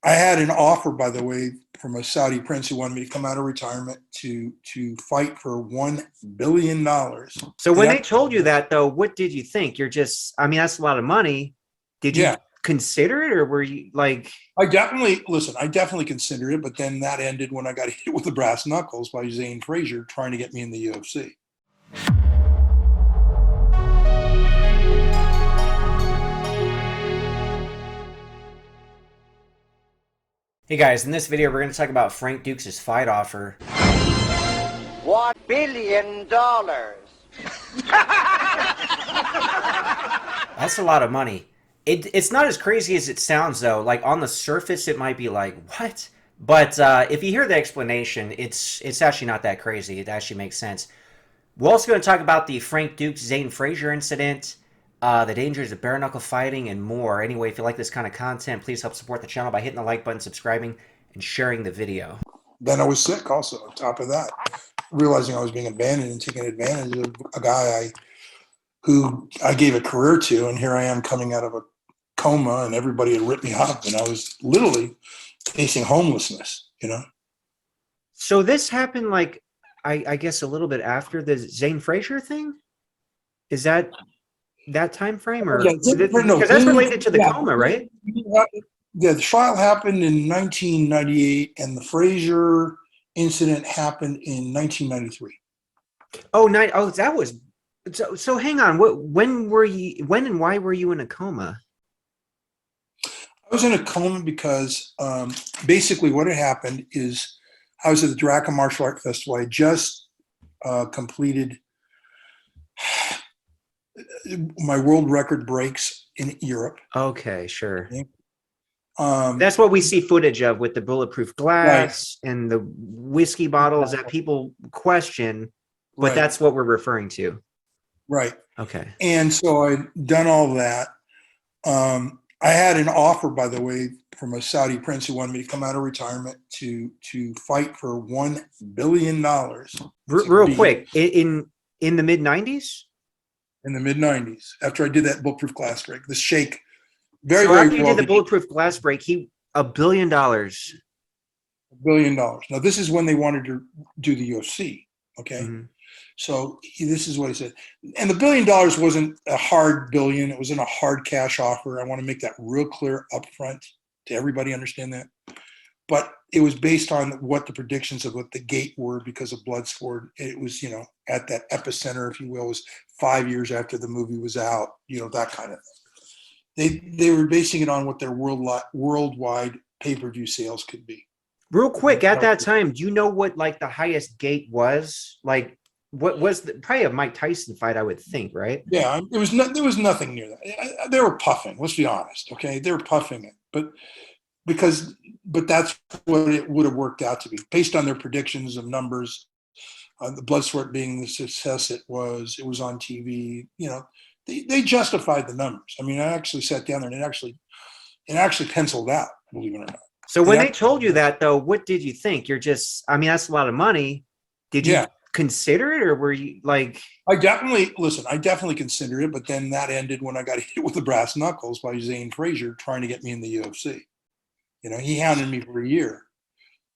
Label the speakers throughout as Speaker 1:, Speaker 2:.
Speaker 1: I had an offer, by the way, from a Saudi prince who wanted me to come out of retirement to fight for $1 billion.
Speaker 2: So when they told you that, though, what did you think? You're just, I mean, that's a lot of money. Did you consider it, or were you like?
Speaker 1: I definitely considered it, but then that ended when I got hit with the brass knuckles by Zane Frazier trying to get me in the UFC.
Speaker 2: Hey guys, in this video we're going to talk about Frank Dux' fight offer.
Speaker 3: $1 billion.
Speaker 2: That's a lot of money. It's not as crazy as it sounds, though. Like, on the surface, it might be like, what? But if you hear the explanation, it's actually not that crazy. It actually makes sense. We're also going to talk about the Frank Dux-Zane Frazier incident, the dangers of bare knuckle fighting, and more. Anyway, if you like this kind of content, please help support the channel by hitting the like button, subscribing, and sharing the video.
Speaker 1: Then I was sick also, on top of that. Realizing I was being abandoned and taking advantage of a guy who I gave a career to, and here I am coming out of a coma, and everybody had ripped me up, and I was literally facing homelessness, you know?
Speaker 2: So this happened, like, I guess a little bit after the Zane Frazier thing? Is that time frame, or because that's related to the coma, right?
Speaker 1: Yeah, the trial happened in 1998, and the Frazier incident happened in 1993.
Speaker 2: Oh, that was so. Hang on, when and why were you in a coma?
Speaker 1: I was in a coma because basically what had happened is I was at the Draca Martial Art Festival. I just completed my world record breaks in Europe.
Speaker 2: Okay, sure.
Speaker 1: Okay.
Speaker 2: That's what we see footage of with the bulletproof glass and the whiskey bottles that people question, but that's what we're referring to.
Speaker 1: Right.
Speaker 2: Okay.
Speaker 1: And so I'd done all that. I had an offer, by the way, from a Saudi prince who wanted me to come out of retirement to fight for $1 billion.
Speaker 2: Real quick, in the mid-90s?
Speaker 1: In the mid-90s, after I did that bulletproof glass break, the Sheikh,
Speaker 2: so after you did the bulletproof glass break, $1 billion. $1
Speaker 1: billion. Now, this is when they wanted to do the UFC, okay?
Speaker 2: Mm-hmm.
Speaker 1: So this is what he said. And the $1 billion wasn't a hard billion. It wasn't a hard cash offer. I want to make that real clear up front to everybody understand that. But it was based on what the predictions of what the gate were because of Bloodsport. It was, you know, at that epicenter, if you will, was 5 years after the movie was out, you know, that kind of thing. They were basing it on what their worldwide pay-per-view sales could be.
Speaker 2: Real quick, at that time, do you know what, like, the highest gate was? Like, what was probably a Mike Tyson fight, I would think, right?
Speaker 1: Yeah, there was nothing near that. They were puffing. Let's be honest, okay? They were puffing it, but that's what it would have worked out to be based on their predictions of numbers. The Bloodsport being the success it was on TV. You know, they justified the numbers. I mean, I actually sat down there and it actually penciled out, believe it or not.
Speaker 2: So when they told you that, though, what did you think? You're just, I mean, that's a lot of money. Did you consider it, or were you like?
Speaker 1: I definitely considered it, but then that ended when I got hit with the brass knuckles by Zane Frazier trying to get me in the UFC. You know, he hounded me for a year.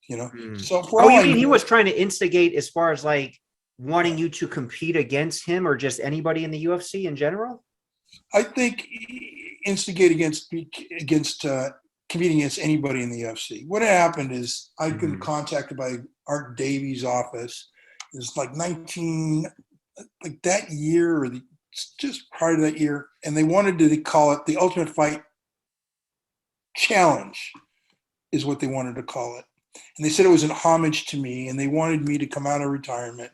Speaker 1: You know, so for
Speaker 2: you mean he was trying to instigate as far as like wanting you to compete against him or just anybody in the UFC in general?
Speaker 1: I think instigate against competing against anybody in the UFC. What happened is I'd been contacted by Art Davies' office. It was like that year or just prior to that year, and they wanted to call it the Ultimate Fight Challenge, is what they wanted to call it. And they said it was an homage to me, and they wanted me to come out of retirement,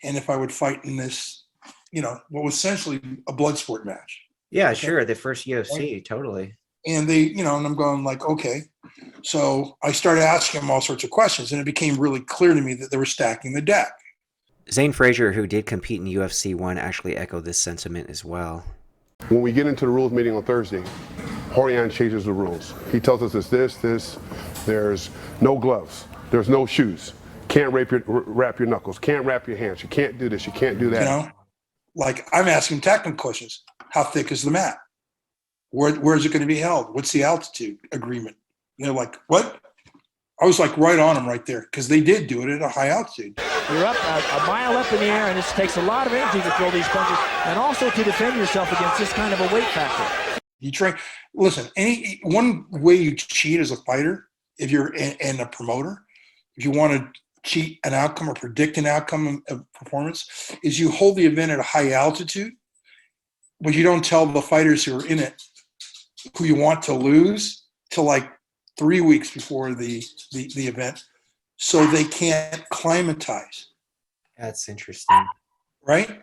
Speaker 1: and if I would fight in this, you know, what was essentially a blood sport match.
Speaker 2: Yeah, sure, the first UFC, totally.
Speaker 1: And they, you know, and I'm going like, okay. So I started asking them all sorts of questions, and it became really clear to me that they were stacking the deck.
Speaker 2: Zane Frazier, who did compete in UFC 1, actually echoed this sentiment as well.
Speaker 4: When we get into the rules meeting on Thursday, Horian changes the rules. He tells us it's this, there's no gloves, there's no shoes, can't wrap your knuckles, can't wrap your hands, you can't do this, you can't do that.
Speaker 1: You know, like I'm asking technical questions. How thick is the mat? Where is it going to be held? What's the altitude agreement? And they're like, what? I was like right on them right there because they did do it at a high altitude.
Speaker 5: You're up a mile up in the air, and this takes a lot of energy to throw these punches and also to defend yourself against this kind of a weight factor.
Speaker 1: You train. Listen, one way you cheat as a fighter, if you're and a promoter, if you want to cheat an outcome or predict an outcome of performance, is you hold the event at a high altitude, but you don't tell the fighters who are in it who you want to lose till like 3 weeks before the event, so they can't climatize.
Speaker 2: That's interesting.
Speaker 1: Right?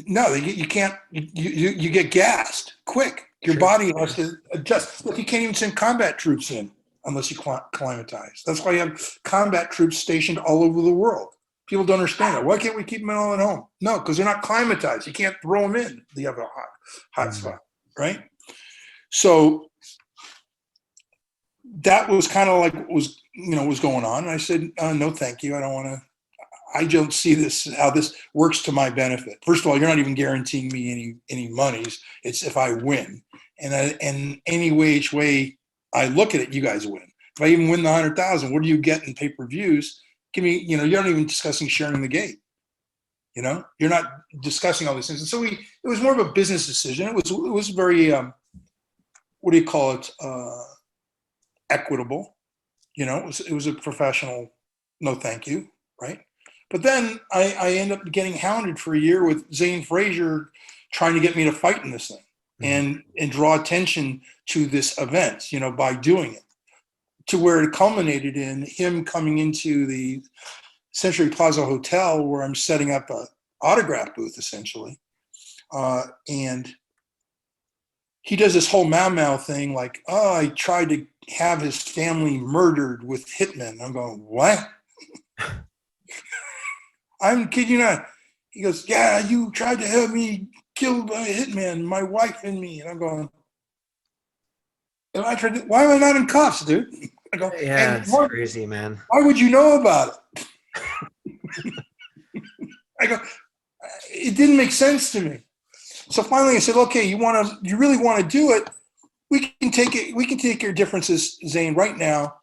Speaker 1: No, you can't. You get gassed quick. Your body has to adjust. Look, you can't even send combat troops in unless you climatize. That's why you have combat troops stationed all over the world. People don't understand that. Why can't we keep them all at home? No, because they're not climatized. You can't throw them in the other hot spot, right? So that was kind of like what was going on. And I said, no, thank you. I don't want to. I don't see how this works to my benefit. First of all, you're not even guaranteeing me any monies. It's if I win, and any which way I look at it, you guys win. If I even win the 100,000, what do you get in pay-per-views? Give me, you're not even discussing sharing the gate. You're not discussing all these things. And so it was more of a business decision. It was very, what do you call it? Equitable. It was a professional. No, thank you. Right. But then I end up getting hounded for a year with Zane Frazier trying to get me to fight in this thing and draw attention to this event, by doing it, to where it culminated in him coming into the Century Plaza Hotel where I'm setting up a autograph booth essentially. And he does this whole Mau thing like, oh, I tried to have his family murdered with hitmen. I'm going, what? I'm kidding you not. He goes, yeah, you tried to have me killed by a hitman, my wife and me. And I'm going, why am I not in cuffs, dude? I go,
Speaker 2: yeah, it's crazy, man.
Speaker 1: Why would you know about it? I go, it didn't make sense to me. So finally I said, okay, you really want to do it? We can take your differences, Zane, right now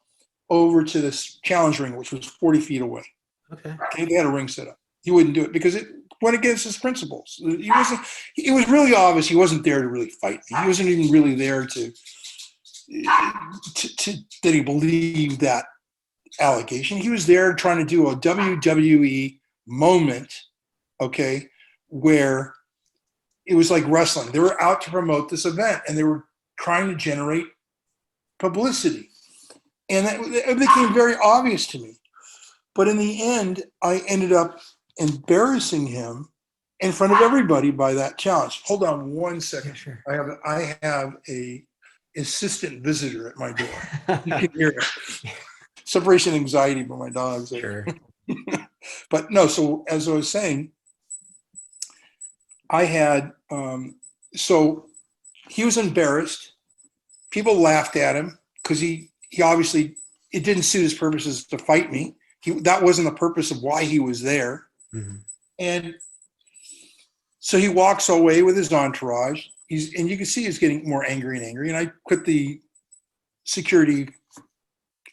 Speaker 1: over to this challenge ring, which was 40 feet away.
Speaker 2: Okay.
Speaker 1: They had a ring set up. He wouldn't do it because it went against his principles. It was really obvious he wasn't there to really fight me. He wasn't even really there to that he believed that allegation. He was there trying to do a WWE moment, okay, where it was like wrestling. They were out to promote this event and they were trying to generate publicity. And it became very obvious to me. But in the end, I ended up embarrassing him in front of everybody by that challenge. Hold on one second.
Speaker 2: Sure.
Speaker 1: I have a assistant visitor at my door. You can hear it. Separation anxiety by my dogs.
Speaker 2: Sure.
Speaker 1: But no, so as I was saying, I had, so he was embarrassed. People laughed at him because he obviously, it didn't suit his purposes to fight me. That wasn't the purpose of why he was there. Mm-hmm. And so he walks away with his entourage. And you can see he's getting more angry and angry. And I put the security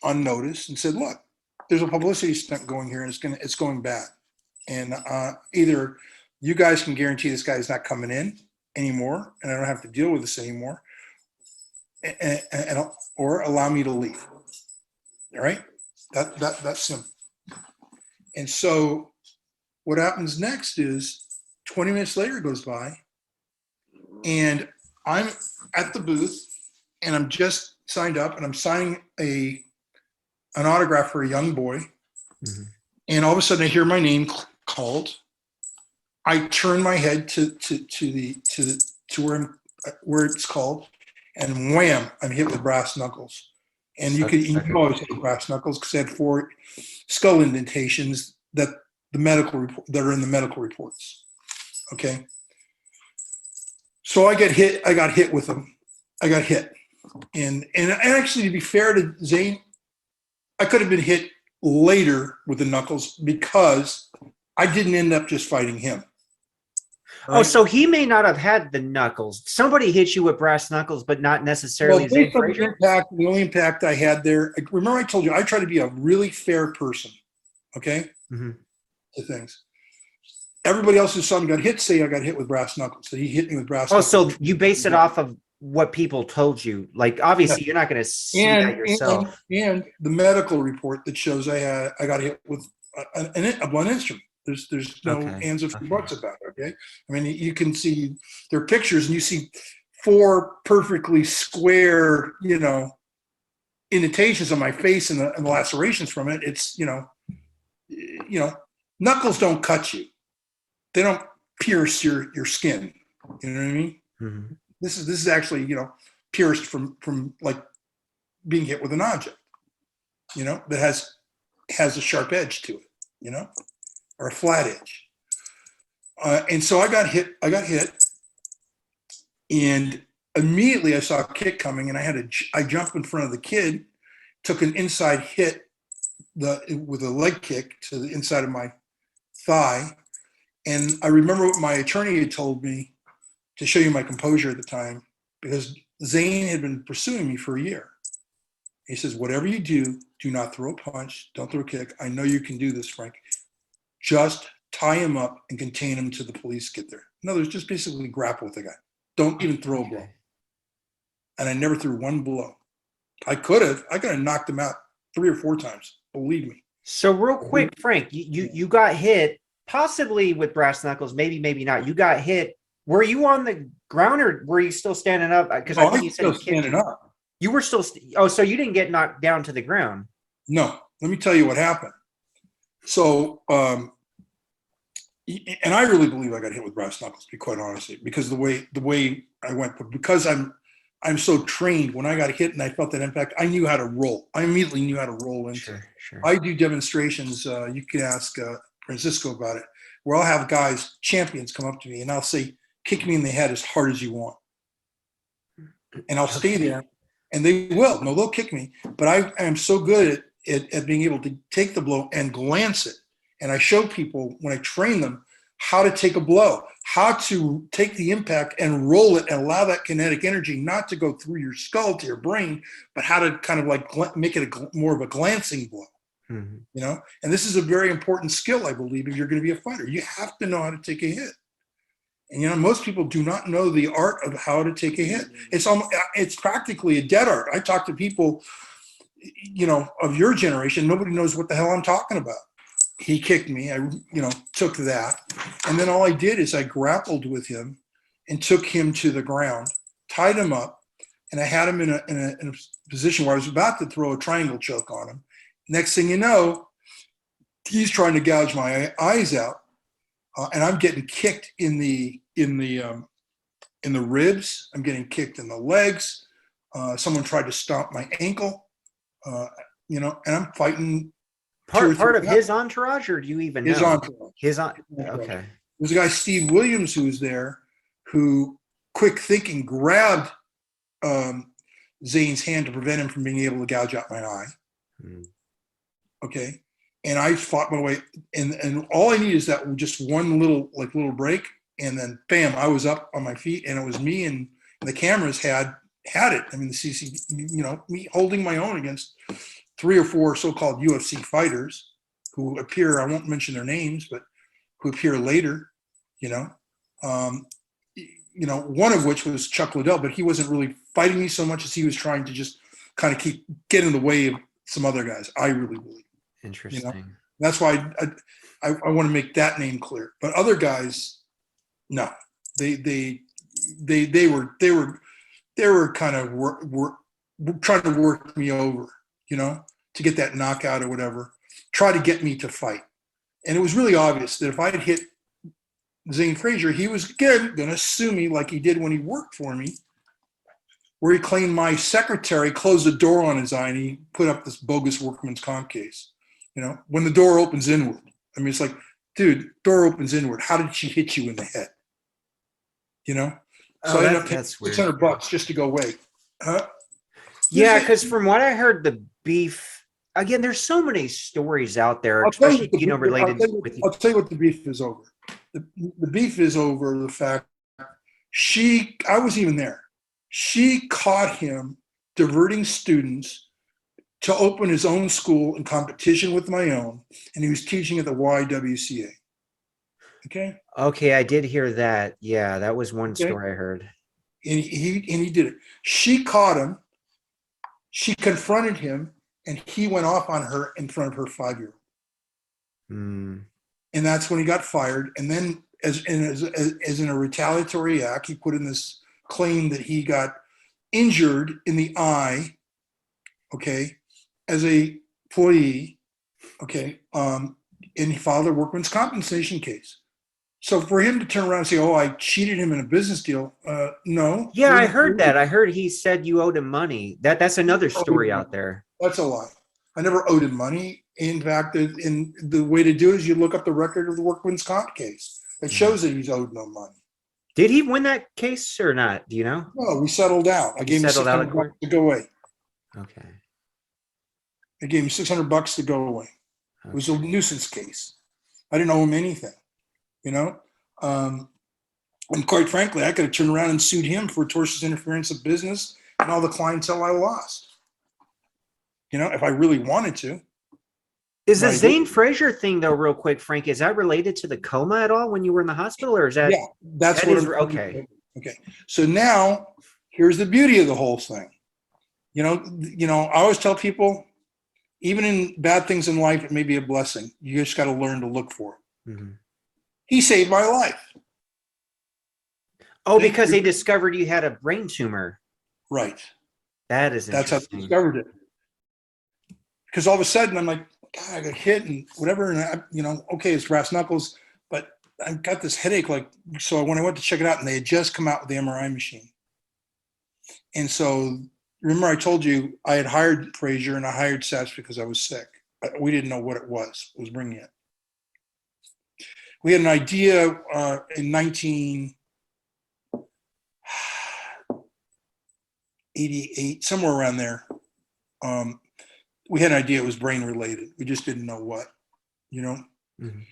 Speaker 1: on notice and said, look, there's a publicity stunt going here and it's going bad. And either you guys can guarantee this guy's not coming in anymore and I don't have to deal with this anymore, or allow me to leave. All right? That's simple. And so what happens next is 20 minutes later goes by and I'm at the booth and I'm just signed up and I'm signing an autograph for a young boy. Mm-hmm. And all of a sudden I hear my name called. I turn my head to where it's called, and wham, I'm hit with brass knuckles. And you know I was hit with brass knuckles because I had 4 skull indentations that are in the medical reports. Okay. So I got hit with them. I got hit. And actually, to be fair to Zane, I could have been hit later with the knuckles because I didn't end up just fighting him.
Speaker 2: Oh, so he may not have had the knuckles. Somebody hit you with brass knuckles, but not necessarily
Speaker 1: Well,
Speaker 2: Zane
Speaker 1: based on
Speaker 2: Frazier?
Speaker 1: the only impact I had there, remember I told you I try to be a really fair person, okay,
Speaker 2: Mm-hmm.
Speaker 1: to things. Everybody else who saw me got hit say I got hit with brass knuckles. So he hit me with brass
Speaker 2: Oh,
Speaker 1: knuckles.
Speaker 2: so you base it off of what people told you. Like, obviously,
Speaker 1: Yeah.
Speaker 2: you're not going to see that yourself.
Speaker 1: And the medical report that shows I got hit with a blunt instrument. There's no
Speaker 2: Okay.
Speaker 1: ands or
Speaker 2: Okay.
Speaker 1: buts about it. Okay, I mean you can see there are pictures and you see 4 perfectly square, indentations on my face and the lacerations from it. It's knuckles don't cut you. They don't pierce your skin. You know what I mean?
Speaker 2: Mm-hmm.
Speaker 1: This is actually pierced from like being hit with an object, that has a sharp edge to it, or a flat edge. And so I got hit, and immediately I saw a kick coming, and I jumped in front of the kid, took an inside hit with a leg kick to the inside of my thigh. And I remember what my attorney had told me to show you my composure at the time, because Zane had been pursuing me for a year. He says, whatever you do not throw a punch, don't throw a kick. I know you can do this, Frank. Just tie him up and contain him till the police get there. In other words, just basically grapple with the guy. Don't even throw a blow. And I never threw one blow. I could have knocked him out 3 or 4 times. Believe me.
Speaker 2: So real quick, Frank, you got hit, possibly with brass knuckles, maybe not. You got hit. Were you on the ground or were you still standing up? Because I think you said
Speaker 1: still standing up.
Speaker 2: You were still. So you didn't get knocked down to the ground.
Speaker 1: No. Let me tell you what happened. So, and I really believe I got hit with brass knuckles, to be quite honest, because the way I went, but because I'm so trained, when I got hit and I felt that impact, I knew how to roll. I immediately knew how to roll into.
Speaker 2: Sure.
Speaker 1: I do demonstrations. You can ask Francisco about it, where I'll have guys, champions, come up to me and I'll say, "Kick me in the head as hard as you want," and I'll stay there, and they will. No, they'll kick me, but I am so good at being able to take the blow and glance it. And I show people when I train them how to take a blow, how to take the impact and roll it and allow that kinetic energy not to go through your skull to your brain, but how to kind of like make it more of a glancing blow.
Speaker 2: Mm-hmm.
Speaker 1: And this is a very important skill, I believe, if you're going to be a fighter. You have to know how to take a hit. And most people do not know the art of how to take a hit. It's practically a dead art. I talk to people, of your generation. Nobody knows what the hell I'm talking about. He kicked me. I, took that, and then all I did is I grappled with him, and took him to the ground, tied him up, and I had him in a position where I was about to throw a triangle choke on him. Next thing you know, he's trying to gouge my eyes out, and I'm getting kicked in the ribs. I'm getting kicked in the legs. Someone tried to stomp my ankle, and I'm fighting.
Speaker 2: Part of his entourage, or do you even know?
Speaker 1: His entourage.
Speaker 2: Okay.
Speaker 1: There's a guy, Steve Williams, who was there, who, quick thinking, grabbed Zane's hand to prevent him from being able to gouge out my eye. Okay. And I fought my way, and all I need is that just one little break, and then bam, I was up on my feet, and it was me, and the cameras had it. I mean, the CC, me holding my own against 3 or 4 so-called UFC fighters who appear, I won't mention their names, but who appear later, one of which was Chuck Liddell, but he wasn't really fighting me so much as he was trying to just kind of get in the way of some other guys. I really believe.
Speaker 2: Interesting.
Speaker 1: That's why I want to make that name clear. But other guys, no, they were kind of were trying to work me over, to get that knockout or whatever, try to get me to fight. And it was really obvious that if I had hit Zane Frazier, he was again going to sue me like he did when he worked for me, where he claimed my secretary closed the door on his eye and he put up this bogus workman's comp case. When the door opens inward. I mean, it's like, dude, door opens inward. How did she hit you in the head? So I ended up paying $600 just to go away.
Speaker 2: Yeah, because from what I heard, the beef, again, there's so many stories out there, especially, related with you.
Speaker 1: I'll tell you what the beef is over. The beef is over the fact I wasn't even there. She caught him diverting students to open his own school in competition with my own, and he was teaching at the YWCA. Okay.
Speaker 2: Okay, I did hear that. Yeah, that was one
Speaker 1: Okay.
Speaker 2: story I heard.
Speaker 1: And he did it. She caught him. She confronted him, and he went off on her in front of her 5-year-old.
Speaker 2: Mm.
Speaker 1: And that's when he got fired. And then, as in a retaliatory act, he put in this claim that he got injured in the eye, okay, as a employee, okay, and he filed a workman's compensation case. So for him to turn around and say, "Oh, I cheated him in a business deal," no.
Speaker 2: Yeah, I heard that. I heard he said you owed him money. That's another story out there.
Speaker 1: That's a lie. I never owed him money. In fact, the way to do it is you look up the record of the workman's comp case. It shows that he's owed no money.
Speaker 2: Did he win that case or not? Do you know?
Speaker 1: No, we settled out. I gave him
Speaker 2: settled out of
Speaker 1: $600
Speaker 2: court?
Speaker 1: to go away.
Speaker 2: Okay.
Speaker 1: I gave him $600 to go away. It was a nuisance case. I didn't owe him anything, you know? And quite frankly, I could have turned around and sued him for tortious interference of business and all the clientele I lost. You know, if I really wanted to.
Speaker 2: Is the
Speaker 1: Right.
Speaker 2: Zane Frazier thing though, real quick, Frank? Is that related to the coma at all when you were in the hospital, or is that?
Speaker 1: Yeah, that's
Speaker 2: that
Speaker 1: what
Speaker 2: is-
Speaker 1: I'm
Speaker 2: okay.
Speaker 1: Okay. So now here's the beauty of the whole thing. You know, I always tell people, even in bad things in life, it may be a blessing. You just got to learn to look for it.
Speaker 2: Mm-hmm.
Speaker 1: He saved my life.
Speaker 2: Oh, because they discovered you had a brain tumor.
Speaker 1: Right.
Speaker 2: That is
Speaker 1: That's how they
Speaker 2: interesting.
Speaker 1: discovered it. Because all of a sudden I'm like, God, I got hit and whatever. And okay, it's brass knuckles, but I've got this headache. Like, so when I went to check it out, and they had just come out with the MRI machine. And so remember I told you I had hired Frazier and I hired Sats because I was sick. We didn't know what it was bringing it. We had an idea in 1988, somewhere around there. We had an idea it was brain related. We just didn't know what, you know.
Speaker 2: Mm-hmm.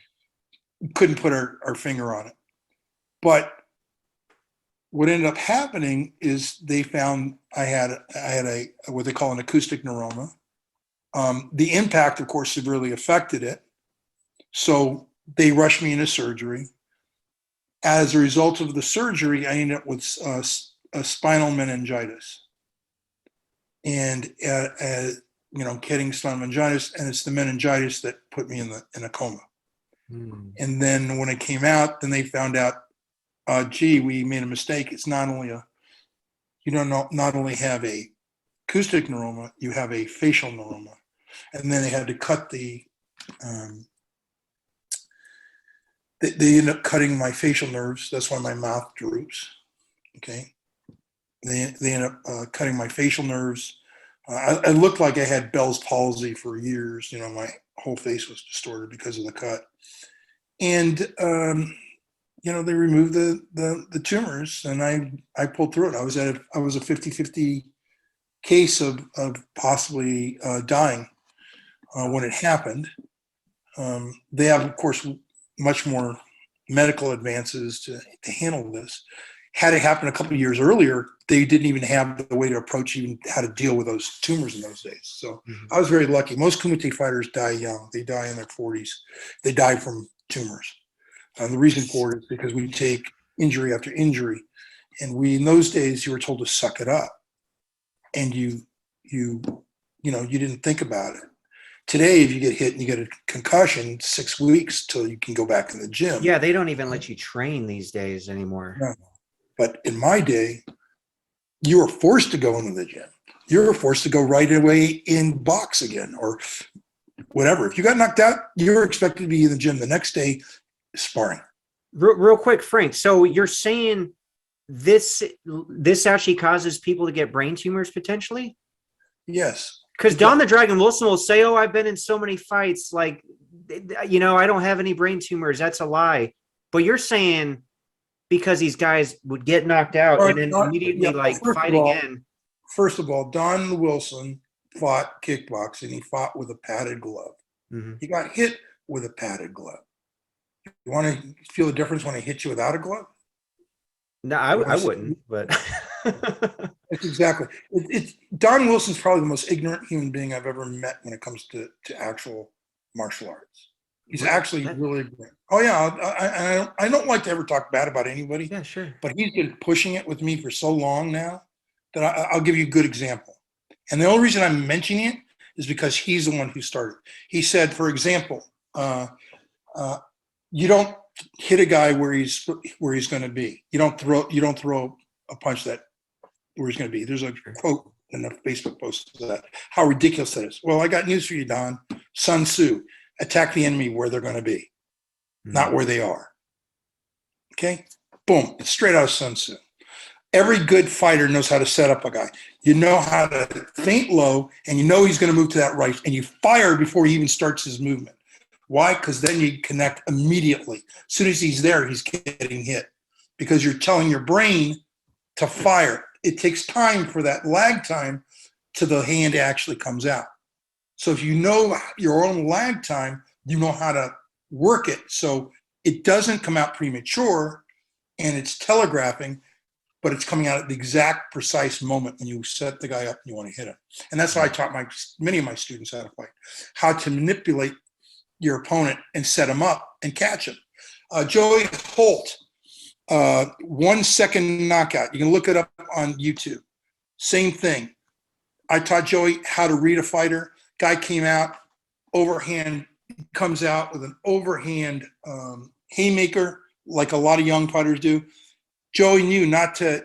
Speaker 1: Couldn't put our finger on it. But what ended up happening is they found I had a what they call an acoustic neuroma. The impact, of course, severely affected it. So they rushed me into surgery. As a result of the surgery, I ended up with a spinal meningitis. And getting spinal meningitis, and it's the meningitis that put me in a coma. Mm. And then when it came out, then they found out, we made a mistake. It's not only you don't not only have a acoustic neuroma, you have a facial neuroma. And then they had to cut they ended up cutting my facial nerves. That's why my mouth droops. Okay. They ended up cutting my facial nerves. I looked like I had Bell's palsy for years. You know, my whole face was distorted because of the cut. And, they removed the tumors, and I pulled through it. I was a 50-50 case of possibly dying when it happened. They have, of course, much more medical advances to handle this. Had it happened a couple of years earlier, they didn't even have the way to approach even how to deal with those tumors in those days. So I was very lucky. Most Kumite fighters die young. They die in their 40s. They die from tumors. The reason for it is because we take injury after injury. And in those days, you were told to suck it up. And you didn't think about it. Today, if you get hit and you get a concussion, 6 weeks till you can go back in the gym.
Speaker 2: Yeah, they don't even let you train these days anymore.
Speaker 1: No. But in my day, you were forced to go into the gym. You were forced to go right away in box again or whatever. If you got knocked out, you were expected to be in the gym the next day sparring.
Speaker 2: Real quick, Frank. So you're saying this actually causes people to get brain tumors potentially?
Speaker 1: Yes.
Speaker 2: Because Don the Dragon Wilson will say, "Oh, I've been in so many fights. Like, I don't have any brain tumors. That's a lie." But you're saying because these guys would get knocked out and then immediately fight again.
Speaker 1: First of all, Don Wilson fought kickboxing. He fought with a padded glove. Mm-hmm. He got hit with a padded glove. You want to feel the difference when I hit you without a glove?
Speaker 2: No, I wouldn't, but
Speaker 1: That's exactly. Don Wilson's probably the most ignorant human being I've ever met when it comes to actual martial arts. He's actually really ignorant. Oh yeah, I don't like to ever talk bad about anybody.
Speaker 2: yeah, sure.
Speaker 1: But he's been pushing it with me for so long now that I'll give you a good example. And the only reason I'm mentioning it is because he's the one who started. He said, for example, you don't hit a guy where he's going to be. You don't throw a punch that where he's going to be. There's a quote in a Facebook post to that. How ridiculous that is. Well, I got news for you, Don. Sun Tzu, attack the enemy where they're going to be, not where they are. Okay? Boom. It's straight out of Sun Tzu. Every good fighter knows how to set up a guy. You know how to feint low, and you know he's going to move to that right, and you fire before he even starts his movement. Why? Because then you connect immediately. As soon as he's there, he's getting hit because you're telling your brain to fire. It takes time for that lag time to the hand actually comes out. So if you know your own lag time, you know how to work it so it doesn't come out premature and it's telegraphing, but it's coming out at the exact precise moment when you set the guy up and you want to hit him. And that's how I taught many of my students how to fight, how to manipulate your opponent and set him up and catch him. Joey Holt, 1 second knockout. You can look it up on YouTube. Same thing. I taught Joey how to read a fighter. Guy came out, overhand, comes out with an overhand haymaker, like a lot of young fighters do. Joey knew not to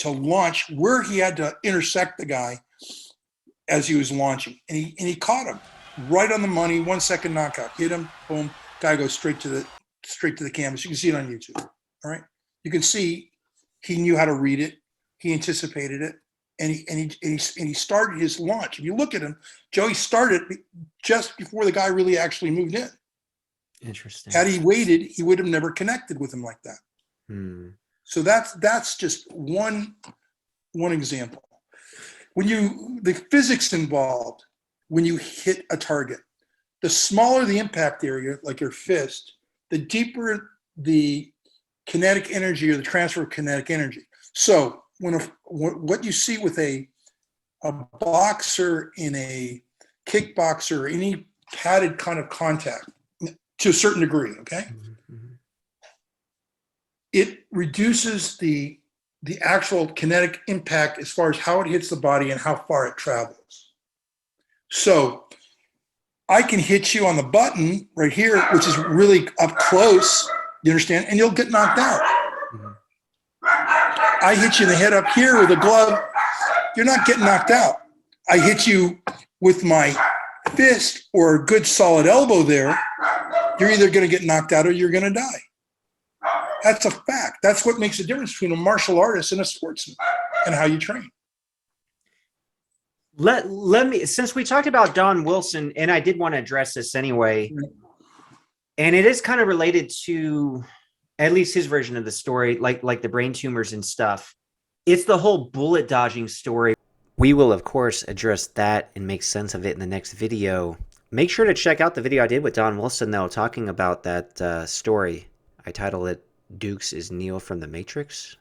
Speaker 1: launch where he had to intersect the guy as he was launching, and he caught him right on the money. 1 second knockout, hit him, boom. Guy goes straight to the canvas. You can see it on YouTube. All right, you can see he knew how to read it. He anticipated it, and he started his launch. If you look at him, Joey started just before the guy really actually moved in.
Speaker 2: Interesting.
Speaker 1: Had he waited, he would have never connected with him like that. So that's just one example. The physics involved when you hit a target, the smaller the impact area, like your fist, the deeper the kinetic energy or the transfer of kinetic energy. So what you see with a boxer in a kickboxer or any padded kind of contact, to a certain degree, okay? It reduces the actual kinetic impact as far as how it hits the body and how far it travels. So I can hit you on the button right here, which is really up close, you understand? And you'll get knocked out. I hit you in the head up here with a glove, you're not getting knocked out. I hit you with my fist or a good solid elbow there, you're either going to get knocked out or you're going to die. That's a fact. That's what makes the difference between a martial artist and a sportsman and how you train.
Speaker 2: Let me, since we talked about Don Wilson, and I did want to address this anyway, and it is kind of related to at least his version of the story, like the brain tumors and stuff. It's the whole bullet dodging story. We will, of course, address that and make sense of it in the next video. Make sure to check out the video I did with Don Wilson, though, talking about that story. I titled it, "Dux is Neo from the Matrix?" ?